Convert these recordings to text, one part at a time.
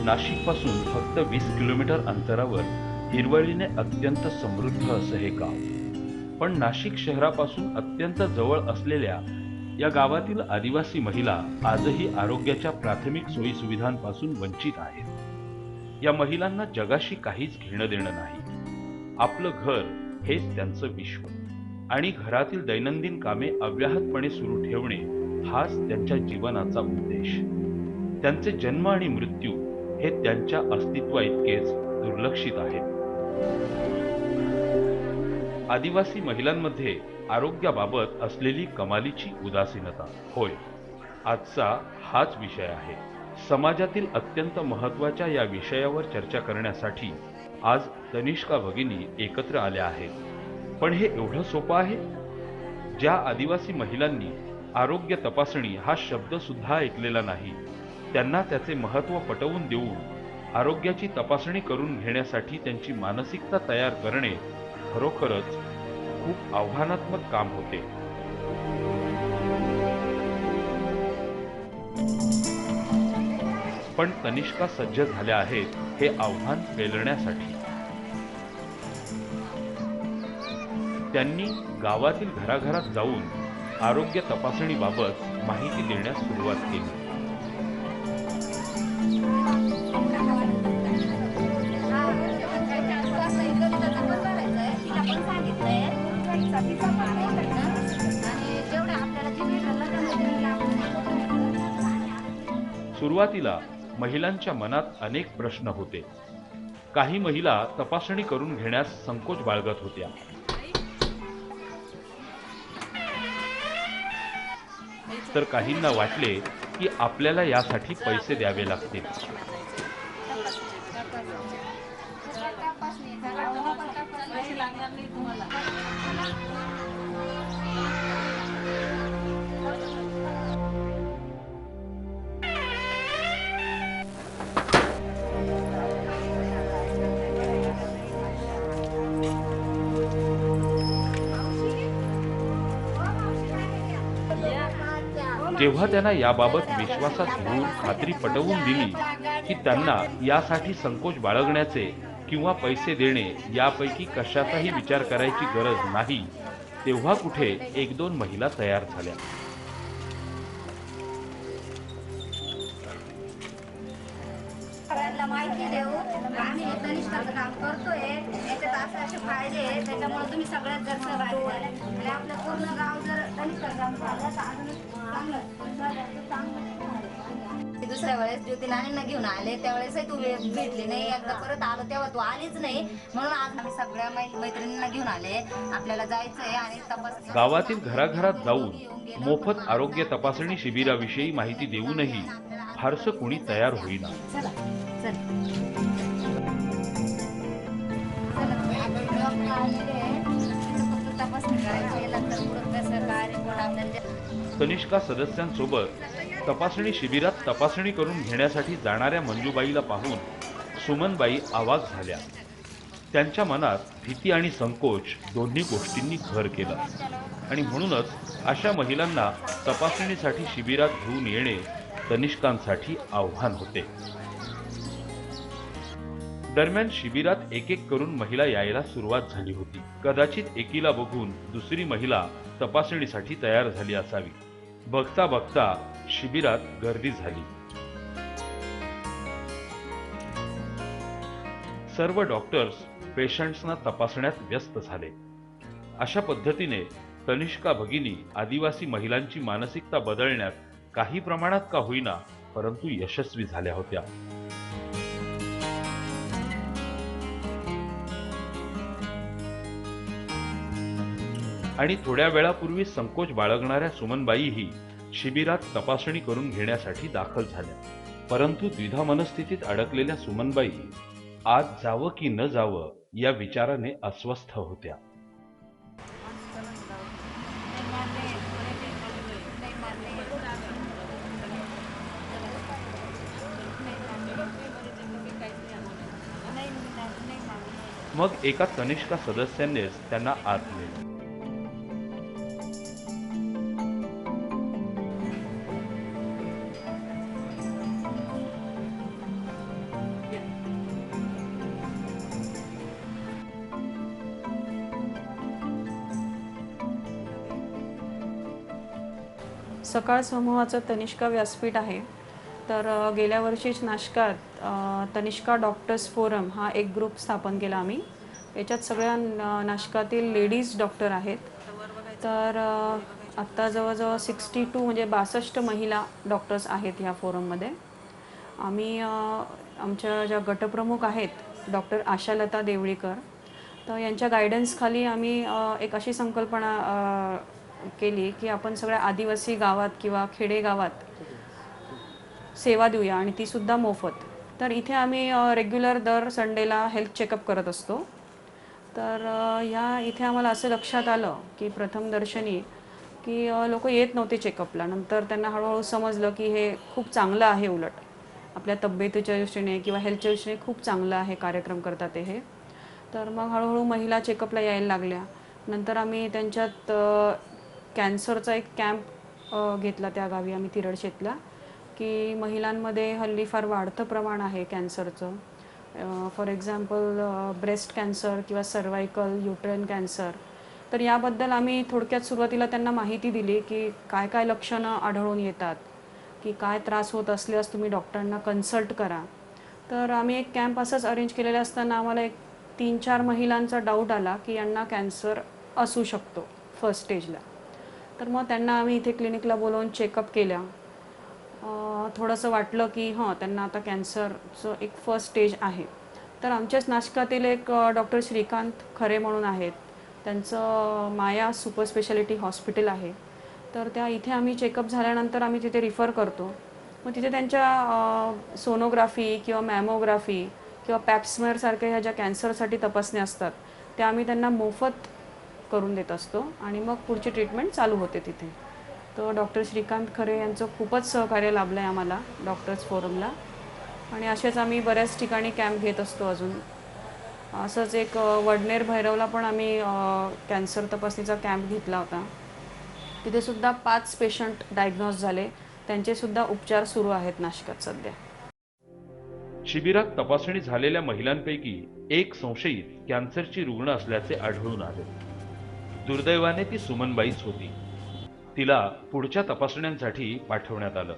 नाशिकपासून फक्त 20 किलोमीटर अंतरावर हिरवळीने अत्यंत समृद्ध असं हे गाव. पण नाशिक शहरापासून अत्यंत जवळ असलेल्या या गावातील आदिवासी महिला आजही आरोग्याच्या प्राथमिक सोयीसुविधांपासून वंचित आहेत. या महिलांना जगाशी काहीच घेणं देणं नाही. आपलं घर हेच त्यांचं विश्व आणि घरातील दैनंदिन कामे अव्याहतपणे सुरू ठेवणे हाच त्यांच्या जीवनाचा उद्देश. त्यांचे जन्म आणि मृत्यू हे त्यांच्या अस्तित्वाइतकेच दुर्लक्षित आहेत. आदिवासी महिलांमध्ये आरोग्याबाबत असलेली कमालीची उदासीनता. होय, आजचा हाच विषय आहे. समाजातील अत्यंत महत्त्वाच्या या विषयावर चर्चा करण्यासाठी आज तनिष्का भगिनी एकत्र आल्या आहेत. पण हे एवढं सोपं आहे? ज्या आदिवासी महिलांनी आरोग्य तपासणी हा शब्द सुद्धा ऐकलेला नाही, त्यांना त्याचे महत्त्व पटवून देऊन आरोग्याची तपासणी करून घेण्यासाठी त्यांची मानसिकता तयार करणे खरोखरच खूप आव्हानात्मक काम होते. पण तनिष्का सज्ज झाल्या आहेत हे आव्हान पेलण्यासाठी. त्यांनी गावातील घराघरात जाऊन आरोग्य तपासणीबाबत माहिती देण्यास सुरुवात केली. सुरुवातीला महिलांच्या मनात अनेक प्रश्न होते. काही महिला तपासणी करून घेण्यास संकोच बाळगत होत्या. तर काहींना वाटले की आपल्याला यासाठी पैसे द्यावे लागतील. जेव्हा त्यांना याबाबत विश्वासात घेऊन खात्री पटवून दिली की त्यांना यासाठी संकोच बाळगण्याचे किंवा पैसे देणे यापैकी कशाचाही विचार करायची गरज नाही, तेव्हा कुठे एक दोन महिला तयार झाल्या. माहिती देऊ आम्ही तनिष्काचं काम करतोय, याच्यात असे असे फायदे आहेत, त्याच्यामुळे तुम्ही सगळ्यात जर सहभागी झाले आणि आपलं पूर्ण गाव जर तनिष्काचं काम झालं तर अजून चांगलं. दुसऱ्या वेळेस ज्योती नानींना घेऊन आले त्यावेळेसही तू भेटली नाही. एकदा परत आलो तेव्हा तू आलीच नाही, म्हणून आज आम्ही सगळ्या मैत्रिणींना घेऊन आले. आपल्याला जायचंय आणि तपासणी. गावातील घराघरात जाऊन मोफत आरोग्य तपासणी शिबिराविषयी माहिती देऊनही फारसं कोणी तयार होईना. तनिष्का सदस्यांसोबत तपासणी शिबिरात तपासणी करून घेण्यासाठी जाणाऱ्या मंजूबाईला पाहून सुमनबाई आवाज झाल्या. त्यांच्या मनात भीती आणि संकोच दोन्ही गोष्टींनी घर केलं आणि म्हणूनच अशा महिलांना तपासणीसाठी शिबिरात घेऊन येणे तनिष्कांसाठी आव्हान होते. दरम्यान शिबिरात एक एक करून महिला यायला सुरुवात झाली होती. कदाचित एकीला बघून दुसरी महिला तपासणीसाठी तयार झाली असावी. बघता बघता शिबिरात गर्दी झाली. सर्व डॉक्टर्स पेशंट्सना तपासण्यात व्यस्त झाले. अशा पद्धतीने तनिष्का भगिनी आदिवासी महिलांची मानसिकता बदलण्यात काही प्रमाणात का होईना परंतु यशस्वी झाल्या होत्या. आणि थोड्या वेळापूर्वी संकोच बाळगणाऱ्या सुमनबाईही शिबिरात तपासणी करून घेण्यासाठी दाखल झाल्या. परंतु द्विधा मनस्थितीत अडकलेल्या सुमनबाई आज जावं की न जावं या विचाराने अस्वस्थ होत्या. मग एका तनिष्का सदस्यानेच त्यांना आत नेले. सकाळ समूहाचं तनिष्का व्यासपीठ आहे. तर गेल्या वर्षीच नाशकात तनिष्का डॉक्टर्स फोरम हा एक ग्रुप स्थापन केला आम्ही. याच्यात सगळ्या नाशकातील लेडीज डॉक्टर आहेत. तर आत्ता जवळजवळ 62 म्हणजे 62 महिला डॉक्टर्स आहेत ह्या फोरममध्ये. आम्ही आमच्या ज्या गटप्रमुख आहेत डॉक्टर आशालता देवळीकर, तर यांच्या गायडन्सखाली आम्ही एक अशी संकल्पना केली की आपण सगळ्या आदिवासी गावात किंवा खेडेगावात सेवा देऊया आणि तीसुद्धा मोफत. तर इथे आम्ही रेग्युलर दर संडेला हेल्थ चेकअप करत असतो. तर ह्या इथे आम्हाला असं लक्षात आलं की प्रथमदर्शनी की लोक येत नव्हते चेकअपला. नंतर त्यांना हळूहळू समजलं की हे खूप चांगलं आहे, उलट आपल्या तब्येतीच्या दृष्टीने किंवा हेल्थच्या दृष्टीने खूप चांगलं आहे कार्यक्रम करतात ते हे. तर मग हळूहळू महिला चेकअपला यायला लागल्या. नंतर आम्ही त्यांच्यात कॅन्सरचा एक कॅम्प घेतला त्या गावी आम्ही तिरडशेतला, की महिलांमध्ये हल्ली फार वाढतं प्रमाण आहे कॅन्सरचं. फॉर एक्झाम्पल ब्रेस्ट कॅन्सर किंवा सर्वायकल युट्रेन कॅन्सर. तर याबद्दल आम्ही थोडक्यात सुरुवातीला त्यांना माहिती दिली की काय काय लक्षणं आढळून येतात, की काय त्रास होत असल्यास तुम्ही डॉक्टरांना कन्सल्ट करा. तर आम्ही एक कॅम्प असंच अरेंज केलेलं असताना आम्हाला एक 3-4 महिलांचा डाऊट आला की यांना कॅन्सर असू शकतो फर्स्ट स्टेजला. तर मग त्यांना आम्ही इथे क्लिनिकला बोलावून चेकअप केल्या. थोडंसं वाटलं की त्यांना आता कॅन्सरचं एक फर्स्ट स्टेज आहे. तर आमच्याच नाशकातील एक डॉक्टर श्रीकांत खरे म्हणून आहेत, त्यांचं माया सुपर स्पेशालिटी हॉस्पिटल आहे. तर त्या इथे आम्ही चेकअप झाल्यानंतर आम्ही तिथे रिफर करतो. मग तिथे त्यांच्या सोनोग्राफी किंवा मॅमोग्राफी किंवा पॅप्समेअरसारख्या ह्या ज्या कॅन्सरसाठी तपासण्या असतात त्या आम्ही त्यांना मोफत करून देत असतो आणि मग पुढची ट्रीटमेंट चालू होते तिथे. तर डॉक्टर श्रीकांत खरे यांचं खूपच सहकार्य लाभलं आहे आम्हाला डॉक्टर्स फोरमला. आणि असेच आम्ही बऱ्याच ठिकाणी कॅम्प घेत असतो अजून. असंच एक वडनेर भैरवला पण आम्ही कॅन्सर तपासणीचा कॅम्प घेतला होता. तिथेसुद्धा 5 पेशंट डायग्नोज झाले. त्यांचेसुद्धा उपचार सुरू आहेत नाशकात सध्या. शिबिरात तपासणी झालेल्या महिलांपैकी एक संशयित कॅन्सरची रुग्ण असल्याचे आढळून आले. दुर्दैवाने ती सुमनबाईच होती. तिला पुढच्या तपासण्यांसाठी पाठवण्यात आलं.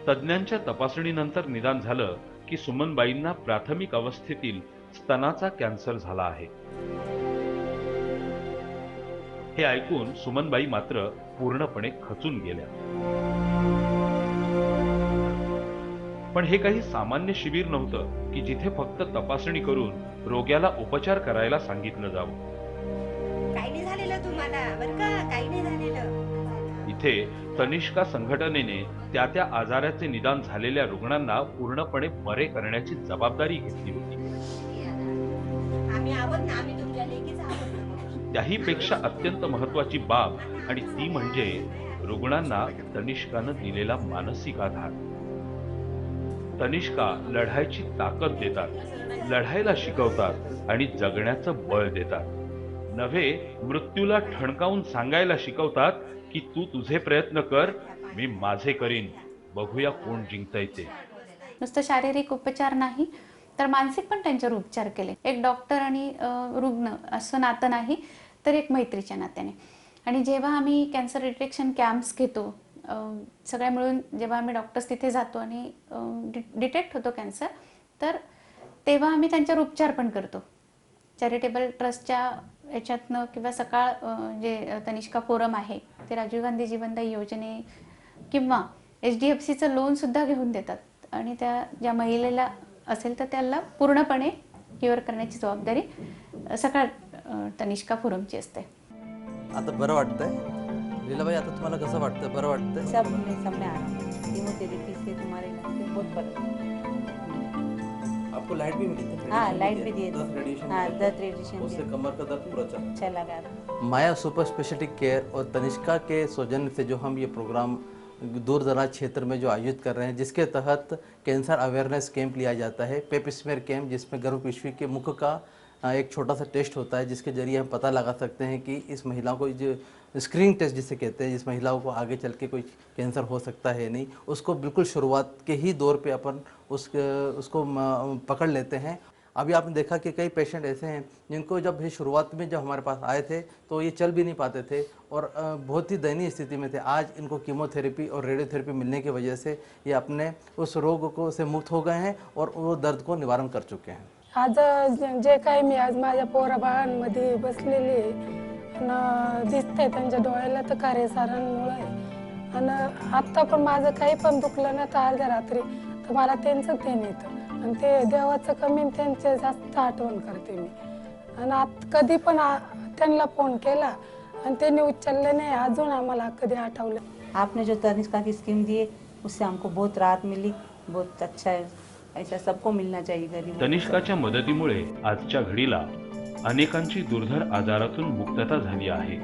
तज्ज्ञांच्या तपासणीनंतर निदान झालं की सुमनबाईंना प्राथमिक अवस्थेतील स्तनाचा कॅन्सर झाला आहे. हे ऐकून सुमनबाई मात्र पूर्णपणे खचून गेल्या. पण हे काही सामान्य शिबिर नव्हतं की जिथे फक्त तपासणी करून रोग्याला उपचार करायला सांगितलं जावं. काही नाही झालेलं तुम्हाला, बरं का, काही नाही झालेलं. इथे तनिष्का संघटनेने त्या आजाराचे निदान झालेल्या रुग्णांना पूर्णपणे बरे करण्याची जबाबदारी घेतली होती. आम्ही आहोत ना, आम्ही तुमच्या लेकीच आहोत ना. त्याहीपेक्षा अत्यंत महत्वाची बाब आणि ती म्हणजे रुग्णांना तनिष्कानं दिलेला मानसिक आधार. तनिष्का लढायची ताकद देतात, लढायला शिकवतात आणि जगण्याचं बळ देतात. नव्हे मृत्यूला ठणकावून सांगायला शिकवतात की तू तुझे प्रयत्न कर, मी माझे करीन, बघूया कोण जिंकतंय ते. नुसतं शारीरिक उपचार नाही तर मानसिक पण त्यांच्यावर उपचार केले. एक डॉक्टर आणि रुग्ण असं नातं नाही तर एक मैत्रीच्या नात्याने. आणि जेव्हा आम्ही कॅन्सर डिटेक्शन कॅम्प्स घेतो सगळ्या मिळून, जेव्हा आम्ही डॉक्टर्स तिथे जातो आणि डिटेक्ट होतो कॅन्सर, तर तेव्हा आम्ही त्यांच्यावर उपचार पण करतो. चॅरिटेबल ट्रस्टच्या याच्यातनं किंवा सकाळ जे तनिष्का फोरम आहे ते राजीव गांधी जीवनदायी योजने किंवा HDFCचं लोनसुद्धा घेऊन देतात आणि त्या ज्या महिलेला असेल तर त्याला पूर्णपणे क्युअर करण्याची जबाबदारी सकाळ तनिष्का फोरमची असते. आता बरं वाटतंय लीलाबाई? आता तुम्हाला कसं वाटतं? बरं वाटतंय? सब में आराम है। कीमोथेरेपी से तुम्हारे इलाज में बहुत फर्क है। आपको लाइट भी मिली थी? हाँ, लाइट भी दिए 10 थे। रेडिएशन हाँ, दिए थे। 10 रेडिएशन उससे दिए। कमर का दर्द पूरा चला। चला गया। माया सुपर स्पेशलिटी केयर और तनिष्का के सौजन्य से जो हम ये प्रोग्राम दूर दराज क्षेत्र में जो आयोजित कर रहे हैं, जिसके तहत कैंसर अवेयरनेस कैंप लिया जाता है, पेप स्मेयर कैंप, जिसमें गर्भपिशवी के मुख का एक छोटा सा टेस्ट होता है, जिसके जरिए हम पता लगा सकते हैं कि इस महिला को जो स्क्रीनिंग टेस्ट जिसे कहते हैं, जिस महिलाओं को आगे चल के कोई कैंसर हो सकता है नहीं, उसको बिल्कुल शुरुआत के ही दौर पे अपन उसको पकड़ लेते हैं। अभी आपने देखा कि कई पेशेंट ऐसे हैं जिनको जब ये शुरुआत में जब हमारे पास आए थे तो ये चल भी नहीं पाते थे और बहुत ही दयनीय स्थिति में थे। आज इनको कीमोथेरेपी और रेडियोथेरेपी मिलने की वजह से ये अपने उस रोग को से मुक्त हो गए हैं और वो दर्द को निवारण कर चुके हैं। आज जे काही मी आज माझ्या पोराबाळांमध्ये बसलेली आहे आणि दिसतंय त्यांच्या डोळ्याला तर कार्यसारांमुळे आहे आणि आत्ता पण माझं काही पण दुखलं ना तर अर्ध्या रात्री तर मला त्यांचं ध्यान येतं आणि ते देवाचं कमी आणि त्यांचे जास्त आठवण करते मी आणि कधी पण त्यांना फोन केला आणि त्यांनी उचलले नाही अजून आम्हाला कधी आठवलं। आपने जो तनिष्का की स्कीम दी है उससे हमको बहुत राहत मिली, बहुत अच्छा है, ऐसा सबको मिलना चाहिए गरीब। तनिष्काच्या मदतीमुळे आजच्या घडीला अनेकांची दुर्धर आजारातून मुक्तता झाली आहे।